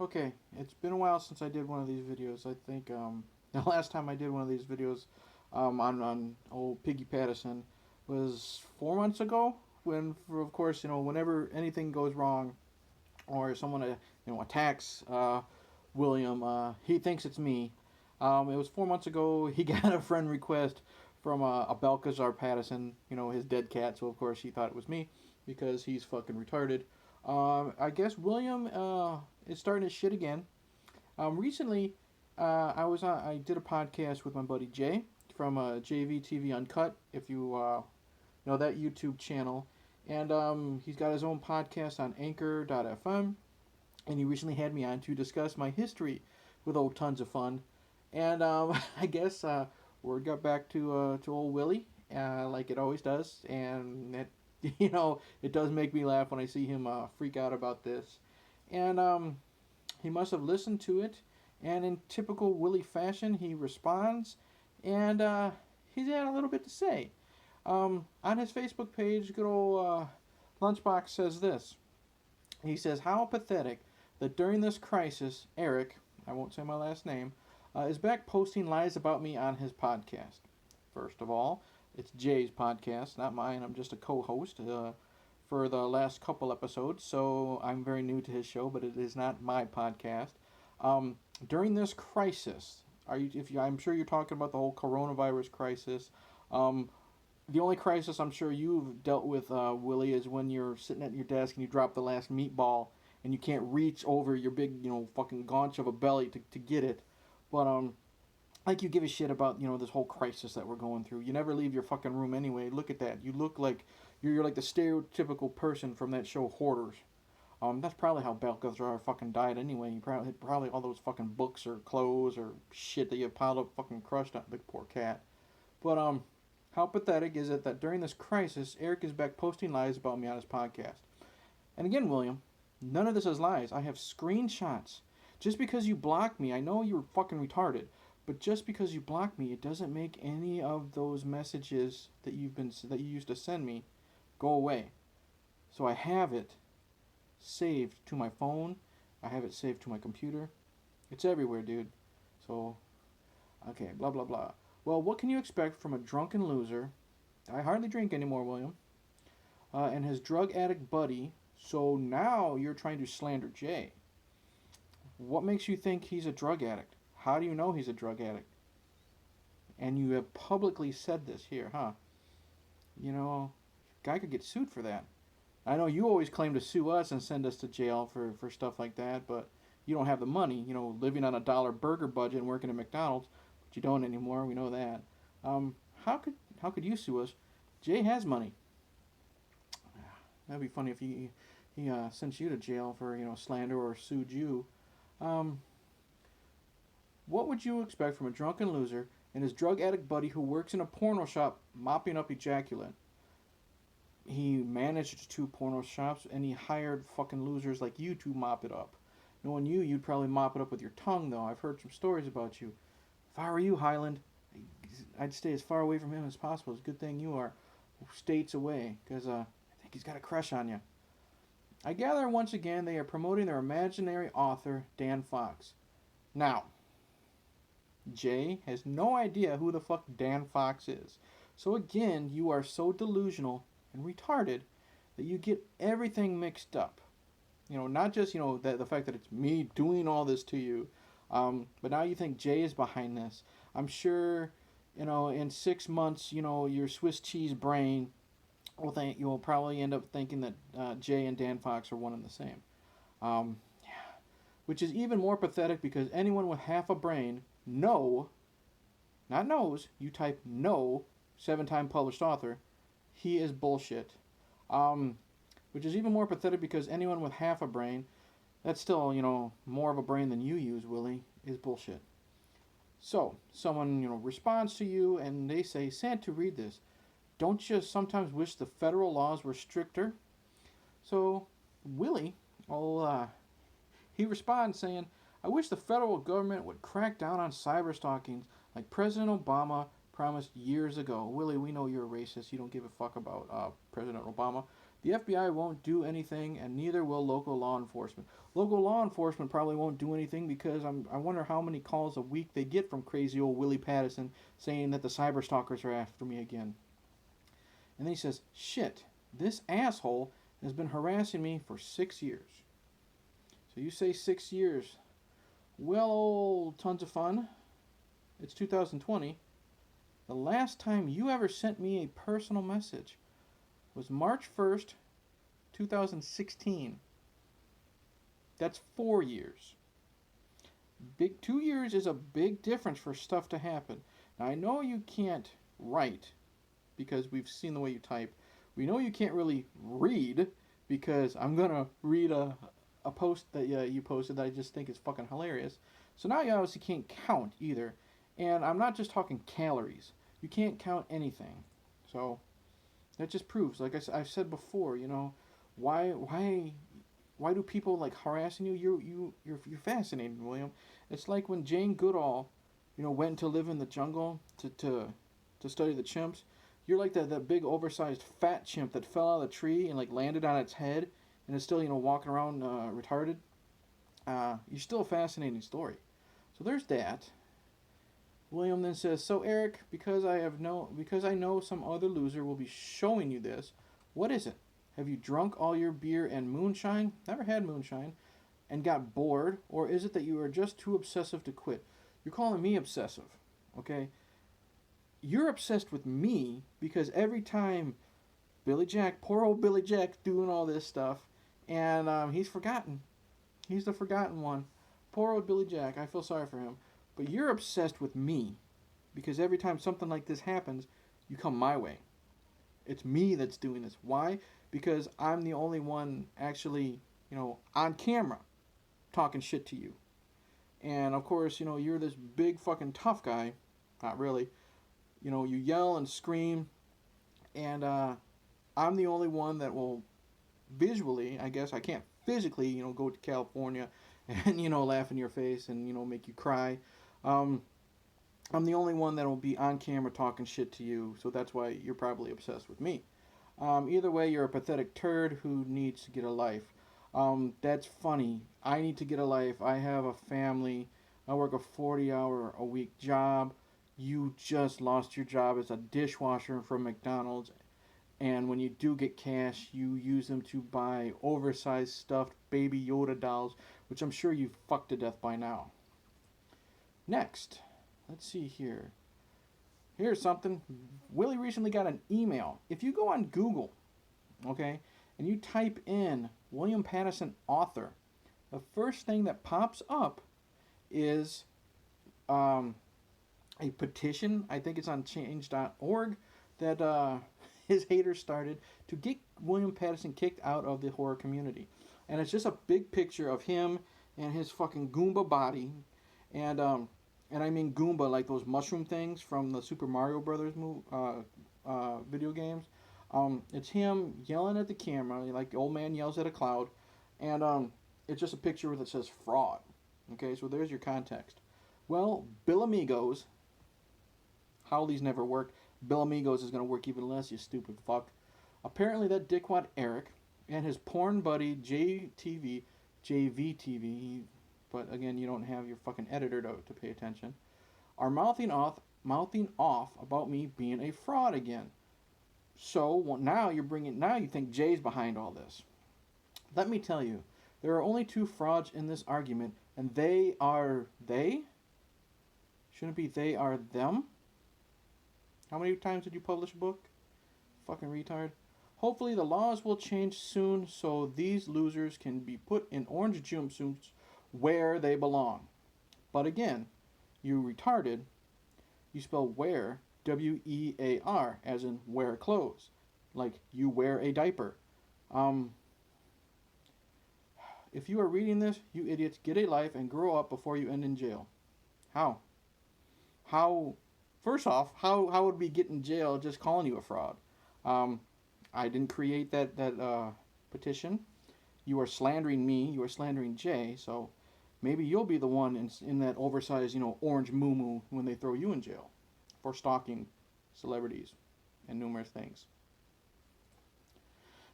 Okay, it's been a while since I did one of these videos. I think the last time I did one of these videos on old Piggy Pattison was 4 months ago. When, of course, whenever anything goes wrong or someone attacks William, he thinks it's me. It was 4 months ago. He got a friend request from a Balcazar Pattison, his dead cat. So of course he thought it was me because he's fucking retarded. I guess William is starting his shit again. Recently, I did a podcast with my buddy Jay from JayvTv Uncut. If you know that YouTube channel, and he's got his own podcast on Anchor.fm, and he recently had me on to discuss my history with old Tons of Fun. And I guess word got back to old Willie, like it always does, and it it does make me laugh when I see him freak out about this. And he must have listened to it, and in typical Willie fashion, he responds, and he's had a little bit to say. On his Facebook page, good old Lunchbox says this. He says, "How pathetic that during this crisis, Eric, I won't say my last name, is back posting lies about me on his podcast. First of all, it's Jay's podcast, not mine. I'm just a co-host for the last couple episodes, so I'm very new to his show, but it is not my podcast. During this crisis, I'm sure you're talking about the whole coronavirus crisis. The only crisis I'm sure you've dealt with, Willie, is when you're sitting at your desk and you drop the last meatball and you can't reach over your big, fucking gaunch of a belly to get it. But like you give a shit about this whole crisis that we're going through. You never leave your fucking room anyway. Look at that. You look like you're like the stereotypical person from that show Hoarders. That's probably how Balcazar fucking died anyway. You probably all those fucking books or clothes or shit that you have piled up fucking crushed on the poor cat. But how pathetic is it that during this crisis, Eric is back posting lies about me on his podcast? And again, William, none of this is lies. I have screenshots. Just because you blocked me, I know you're fucking retarded. But just because you block me, it doesn't make any of those messages that you used to send me go away. So I have it saved to my phone. I have it saved to my computer. It's everywhere, dude. So, okay, blah, blah, blah. Well, what can you expect from a drunken loser? I hardly drink anymore, William. And his drug addict buddy. So now you're trying to slander Jay. What makes you think he's a drug addict? How do you know he's a drug addict? And you have publicly said this here, huh? Guy could get sued for that. I know you always claim to sue us and send us to jail for stuff like that, but you don't have the money, living on $1 burger budget and working at McDonald's, but you don't anymore, we know that. How could you sue us? Jay has money. That'd be funny if he sent you to jail for, slander or sued you. What would you expect from a drunken loser and his drug addict buddy who works in a porno shop mopping up ejaculate? He managed 2 porno shops and he hired fucking losers like you to mop it up. Knowing you, you'd probably mop it up with your tongue, though. I've heard some stories about you. If I were you, Highland, I'd stay as far away from him as possible. It's a good thing you are states away, because I think he's got a crush on you. I gather once again they are promoting their imaginary author, Dan Fox. Now, Jay has no idea who the fuck Dan Fox is. So again, you are so delusional and retarded that you get everything mixed up. Not just, the fact that it's me doing all this to you, but now you think Jay is behind this. I'm sure, in 6 months, your Swiss cheese brain you'll probably end up thinking that Jay and Dan Fox are one and the same. Yeah. Which is even more pathetic because anyone with half a brain, not knows, you type no, 7-time published author, he is bullshit. Which is even more pathetic because anyone with half a brain, that's still, more of a brain than you use, Willie, is bullshit. So, someone, responds to you and they say, Santa, read this. Don't you sometimes wish the federal laws were stricter? So, Willie, he responds saying, I wish the federal government would crack down on cyberstalking like President Obama promised years ago. Willie, we know you're a racist. You don't give a fuck about President Obama. The FBI won't do anything, and neither will local law enforcement. Local law enforcement probably won't do anything because I wonder how many calls a week they get from crazy old Willie Pattison saying that the cyber stalkers are after me again. And then he says, shit, this asshole has been harassing me for 6 years. So you say 6 years. Well, old tons of fun. It's 2020. The last time you ever sent me a personal message was March 1st, 2016. That's 4 years. 2 years is a big difference for stuff to happen. Now, I know you can't write because we've seen the way you type. We know you can't really read because I'm going to read a post that you posted that I just think is fucking hilarious. So now you obviously can't count either. And I'm not just talking calories. You can't count anything. So that just proves, like I've said before, you know, why do people like harassing you? You're fascinating, William. It's like when Jane Goodall, you know, went to live in the jungle to study the chimps. You're like that big oversized fat chimp that fell out of the tree and like landed on its head and is still, you know, walking around retarded. You're still a fascinating story. So there's that. William then says, so Eric, because I know some other loser will be showing you this, what is it? Have you drunk all your beer and moonshine? Never had moonshine. And got bored? Or is it that you are just too obsessive to quit? You're calling me obsessive, okay? You're obsessed with me because every time Billy Jack, poor old Billy Jack, doing all this stuff, and he's forgotten. He's the forgotten one. Poor old Billy Jack. I feel sorry for him. But you're obsessed with me because every time something like this happens, you come my way. It's me that's doing this. Why? Because I'm the only one actually, you know, on camera talking shit to you. And of course, you know, you're this big fucking tough guy. Not really. You know, you yell and scream. And I'm the only one that will visually, I guess, I can't physically, you know, go to California and, you know, laugh in your face and, you know, make you cry. I'm the only one that will be on camera talking shit to you, so that's why you're probably obsessed with me. Either way, you're a pathetic turd who needs to get a life. That's funny. I need to get a life. I have a family. I work a 40-hour-a-week job. You just lost your job as a dishwasher from McDonald's. And when you do get cash, you use them to buy oversized stuffed baby Yoda dolls, which I'm sure you've fucked to death by now. Next, let's see here. Here's something. Willie recently got an email. If you go on Google, okay, and you type in William Pattison author, the first thing that pops up is a petition. I think it's on change.org that his haters started to get William Pattison kicked out of the horror community. And it's just a big picture of him and his fucking Goomba body. And I mean Goomba, like those mushroom things from the Super Mario Brothers video games. It's him yelling at the camera, like the old man yells at a cloud. And it's just a picture that says fraud. Okay, so there's your context. Well, Bill Amigos, Howley's never worked. Bill Amigos is going to work even less, you stupid fuck. Apparently that dickwad Eric and his porn buddy JayvTv, but again, you don't have your fucking editor to pay attention, are mouthing off about me being a fraud again. So well, now you think Jay's behind all this. Let me tell you, there are only two frauds in this argument, and they are they? Shouldn't it be they are them? How many times did you publish a book? Fucking retard. Hopefully the laws will change soon so these losers can be put in orange jumpsuits where they belong. But again, you retarded, you spell wear, W-E-A-R, as in wear clothes. Like you wear a diaper. If you are reading this, you idiots, get a life and grow up before you end in jail. How? First off, how would we get in jail just calling you a fraud? I didn't create that petition. You are slandering me. You are slandering Jay. So maybe you'll be the one in that oversized, orange moo-moo when they throw you in jail for stalking celebrities and numerous things.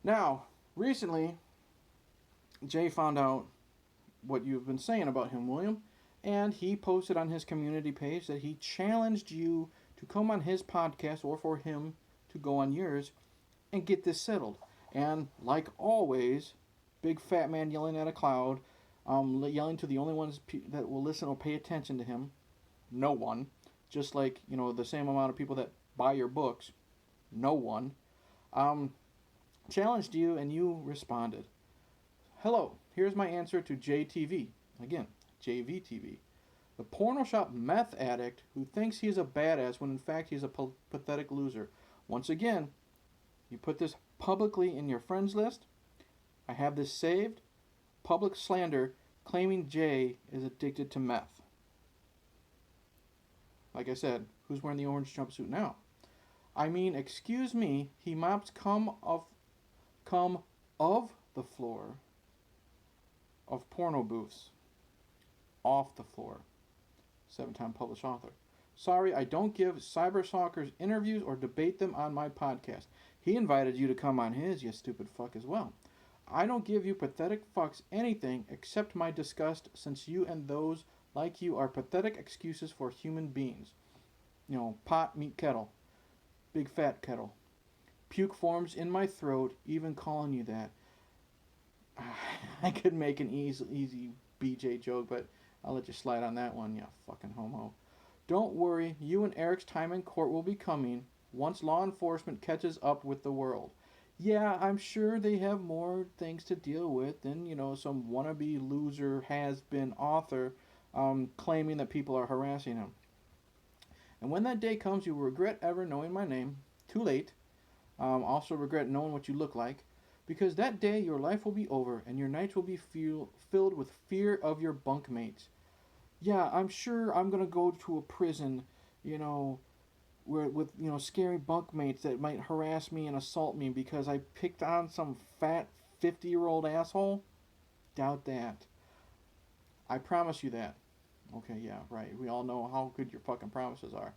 Now, recently, Jay found out what you've been saying about him, William, and he posted on his community page that he challenged you to come on his podcast or for him to go on yours and get this settled. And like always, big fat man yelling at a cloud, yelling to the only ones that will listen or pay attention to him, no one. Just like, the same amount of people that buy your books, no one. Challenged you and you responded. Hello, here's my answer to JayvTv. Again, JayvTv. The porno shop meth addict who thinks he's a badass when in fact he's a pathetic loser. Once again, you put this publicly in your friends list. I have this saved. Public slander claiming Jay is addicted to meth. Like I said, who's wearing the orange jumpsuit now? I mean, excuse me, he mops cum of the floor of porno booths. Off the floor. 7-time published author. Sorry, I don't give cyberstalkers interviews or debate them on my podcast. He invited you to come on his, you stupid fuck, as well. I don't give you pathetic fucks anything except my disgust, since you and those like you are pathetic excuses for human beings. Pot, meat, kettle. Big fat kettle. Puke forms in my throat, even calling you that. I could make an easy BJ joke, but I'll let you slide on that one, you fucking homo. Don't worry, you and Eric's time in court will be coming once law enforcement catches up with the world. Yeah, I'm sure they have more things to deal with than, some wannabe loser has-been author claiming that people are harassing him. And when that day comes, you will regret ever knowing my name. Too late. Also regret knowing what you look like. Because that day, your life will be over, and your nights will be filled with fear of your bunkmates. Yeah, I'm sure I'm going to go to a prison, where with, scary bunkmates that might harass me and assault me because I picked on some fat 50-year-old asshole. Doubt that. I promise you that. Okay, yeah, right. We all know how good your fucking promises are.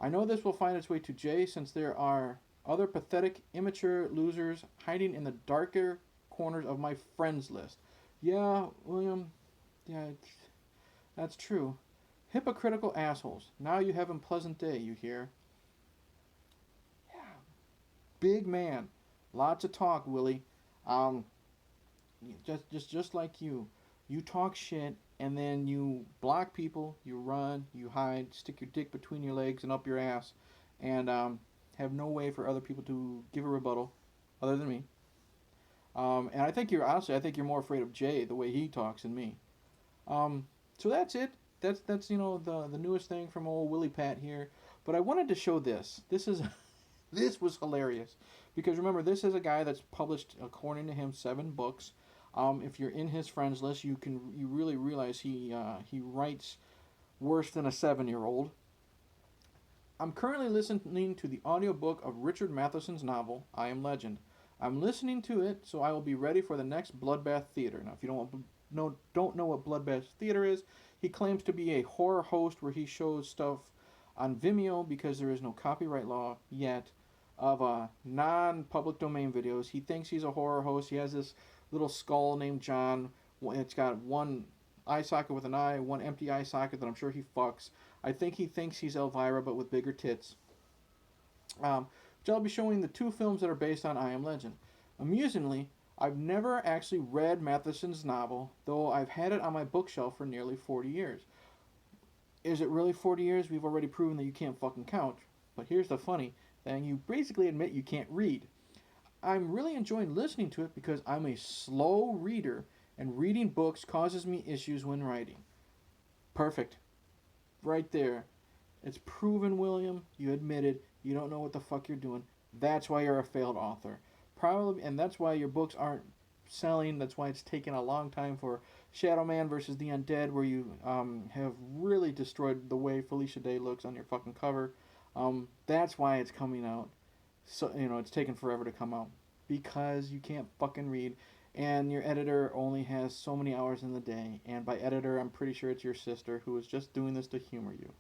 I know this will find its way to Jay, since there are other pathetic, immature losers hiding in the darker corners of my friends list. Yeah, William, yeah, that's true. Hypocritical assholes. Now you have a pleasant day, you hear? Yeah. Big man. Lots of talk, Willie. Just like you. You talk shit, and then you block people, you run, you hide, stick your dick between your legs and up your ass, and have no way for other people to give a rebuttal, other than me. And I think you're more afraid of Jay, the way he talks, than me. So that's it. That's the newest thing from old Willie Pat here. But I wanted to show this. This was hilarious, because remember, this is a guy that's published, according to him, 7 books. If you're in his friends list, you really realize he writes worse than a 7-year-old. I'm currently listening to the audiobook of Richard Matheson's novel, I Am Legend. I'm listening to it so I will be ready for the next Bloodbath Theater. Now, if you don't know what Bloodbath Theater is, he claims to be a horror host where he shows stuff on Vimeo, because there is no copyright law yet, of non-public domain videos. He thinks he's a horror host. He has this little skull named John. It's got one eye socket with an eye, one empty eye socket that I'm sure he fucks. I think he thinks he's Elvira, but with bigger tits. Which I'll be showing the 2 films that are based on I Am Legend. Amusingly, I've never actually read Matheson's novel, though I've had it on my bookshelf for nearly 40 years. Is it really 40 years? We've already proven that you can't fucking count. But here's the funny thing. You basically admit you can't read. I'm really enjoying listening to it because I'm a slow reader, and reading books causes me issues when writing. Perfect. Right there. It's proven, William. You admitted you don't know what the fuck you're doing. That's why you're a failed author. Probably, and that's why your books aren't selling. That's why it's taken a long time for Shadow Man versus the Undead, where you have really destroyed the way Felicia Day looks on your fucking cover. That's why it's coming out. So, it's taken forever to come out. Because you can't fucking read. And your editor only has so many hours in the day. And by editor, I'm pretty sure it's your sister, who is just doing this to humor you.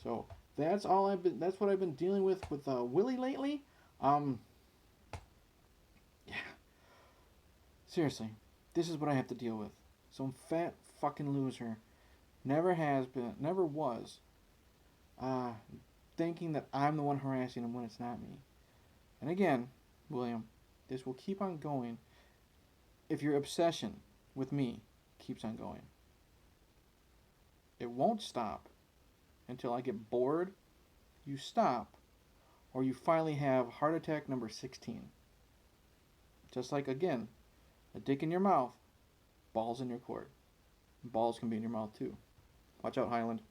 So that's that's what I've been dealing with Willie lately. Yeah. Seriously, this is what I have to deal with. Some fat fucking loser, never has been, never was, uh, thinking that I'm the one harassing him when it's not me. And again, William, this will keep on going if your obsession with me keeps on going. It won't stop until I get bored, you stop, or you finally have heart attack number 16. Just like, again, a dick in your mouth, balls in your court. Balls can be in your mouth too. Watch out, Highland.